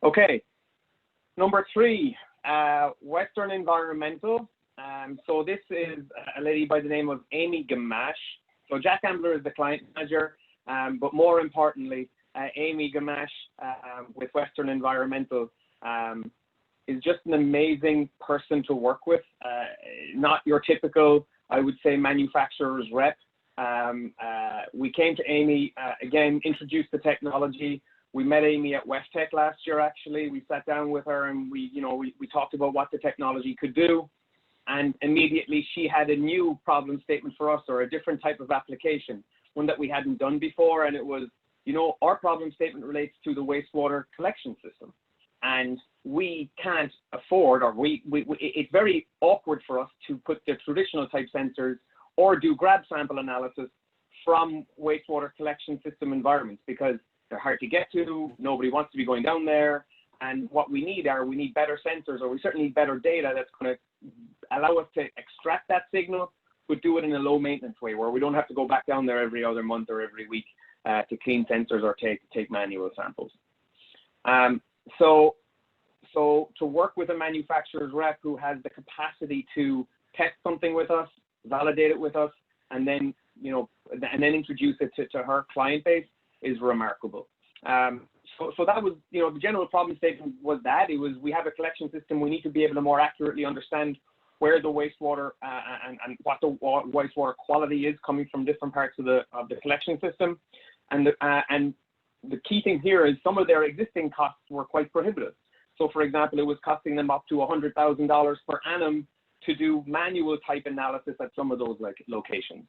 Okay, number 3, Western Environmental. So this is a lady by the name of Amy Gamache. So Jack Ambler is the client manager, but more importantly, Amy Gamache with Western Environmental is just an amazing person to work with. Not your typical, I would say, manufacturer's rep. We came to Amy, again, introduced the technology. We met Amy at WestTech last year, actually. We sat down with her and we talked about what the technology could do. And immediately she had a new problem statement for us, or a different type of application, one that we hadn't done before. And it was, our problem statement relates to the wastewater collection system. And we can't afford, or it's very awkward for us to put the traditional type sensors or do grab sample analysis from wastewater collection system environments, because they're hard to get to. Nobody wants to be going down there. And what we need better sensors, or we certainly need better data that's going to allow us to extract that signal, but do it in a low maintenance way where we don't have to go back down there every other month or every week to clean sensors or take manual samples. So to work with a manufacturer's rep who has the capacity to test something with us, validate it with us, and then introduce it to her client base is remarkable. So that was, the general problem statement was that we have a collection system. We need to be able to more accurately understand where the wastewater and what the wastewater quality is coming from different parts of the collection system. And the key thing here is some of their existing costs were quite prohibitive. So for example, it was costing them up to $100,000 per annum to do manual type analysis at some of those locations.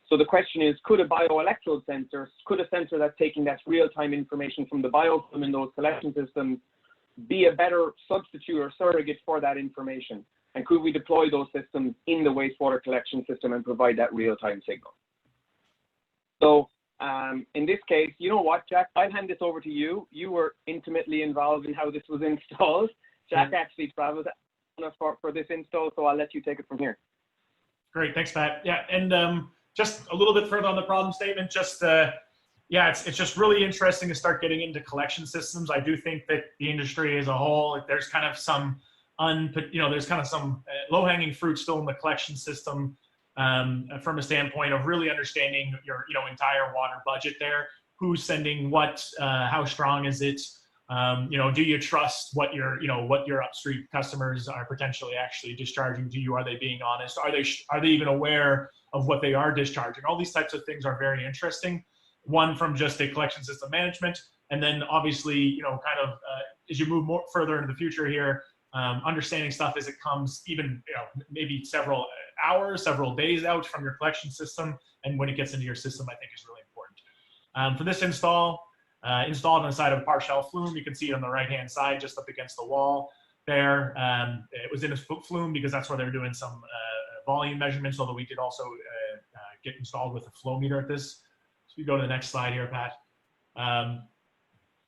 So the question is, could a bioelectrode sensor, could a sensor that's taking that real-time information from the biofilm in those collection systems be a better substitute or surrogate for that information? And could we deploy those systems in the wastewater collection system and provide that real-time signal? So in this case, you know what, Jack, I'll hand this over to you. You were intimately involved in how this was installed. Jack actually traveled for this install, so I'll let you take it from here. Great, thanks, Pat. Yeah, and just a little bit further on the problem statement, it's just really interesting to start getting into collection systems. I do think that the industry as a whole, there's kind of some low-hanging fruit still in the collection system from a standpoint of really understanding your entire water budget there. Who's sending what? How strong is it? Do you trust what your upstream customers are potentially actually discharging to you? Are they being honest? Are they even aware of what they are discharging? All these types of things are very interesting. One, from just a collection system management, and then obviously, as you move further into the future here, understanding stuff as it comes, even maybe several hours, several days out from your collection system, and when it gets into your system, I think is really important. For this install, installed on the side of a partial flume, you can see it on the right-hand side, just up against the wall there. It was in a flume because that's where they were doing some volume measurements, although we did also get installed with a flow meter at this. So we go to the next slide here, Pat.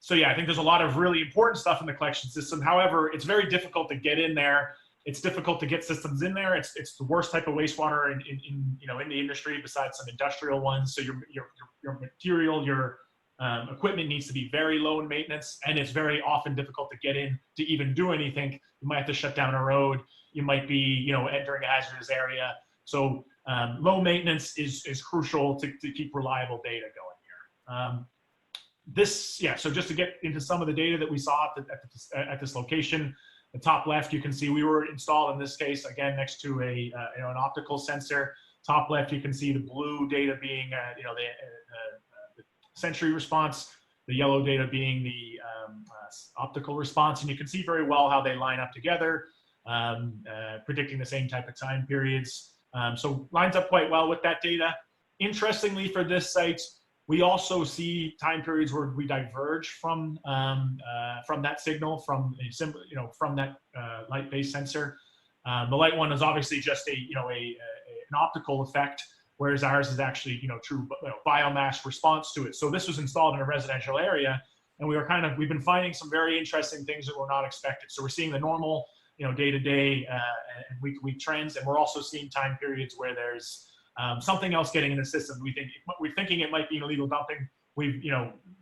So yeah, I think there's a lot of really important stuff in the collection system. However, it's very difficult to get in there. It's difficult to get systems in there. It's the worst type of wastewater in the industry, besides some industrial ones. So your material, your equipment needs to be very low in maintenance, and it's very often difficult to get in to even do anything. You might have to shut down a road. You might be entering a hazardous area. So low maintenance is crucial to keep reliable data going here. So just to get into some of the data that we saw at this location, the top left, you can see we were installed in this case, again, next to an optical sensor. Top left, you can see the blue data being the sensory response, the yellow data being the optical response. And you can see very well how they line up together, predicting the same type of time periods. So lines up quite well with that data. Interestingly, for this site, we also see time periods where we diverge from that signal, from that light-based sensor. The light one is obviously just an optical effect, whereas ours is actually true biomass response to it. So this was installed in a residential area, and we've been finding some very interesting things that were not expected. So we're seeing the normal day-to-day and week-to-week trends, and we're also seeing time periods where there's something else getting in the system. We're thinking it might be illegal dumping. We've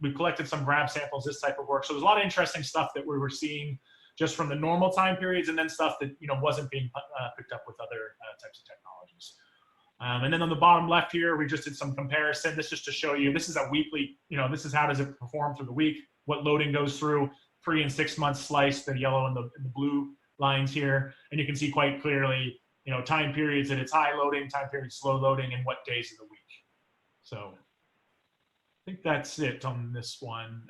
we've collected some grab samples, this type of work. So there's a lot of interesting stuff that we were seeing just from the normal time periods, and then stuff that, you know, wasn't being picked up with other types of technologies. And then on the bottom left here, we just did some comparison. This just to show you, this is a weekly, you know, this is how does it perform through the week, what loading goes through, 3 and 6 months sliced, the yellow and the blue lines here. And you can see quite clearly, you know, time periods that it's high loading, time periods slow loading, and what days of the week. So I think that's it on this one.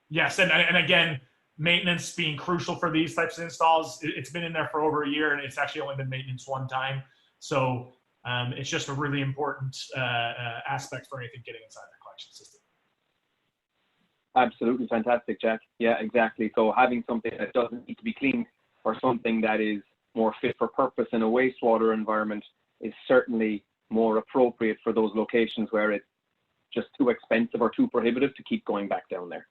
Yes, and again, maintenance being crucial for these types of installs. It's been in there for over a year, and it's actually only been maintenance one time. So it's just a really important aspect for anything getting inside the collection system. Absolutely fantastic, Jack. Yeah, exactly. So having something that doesn't need to be cleaned, or something that is more fit for purpose in a wastewater environment, is certainly more appropriate for those locations where it's just too expensive or too prohibitive to keep going back down there.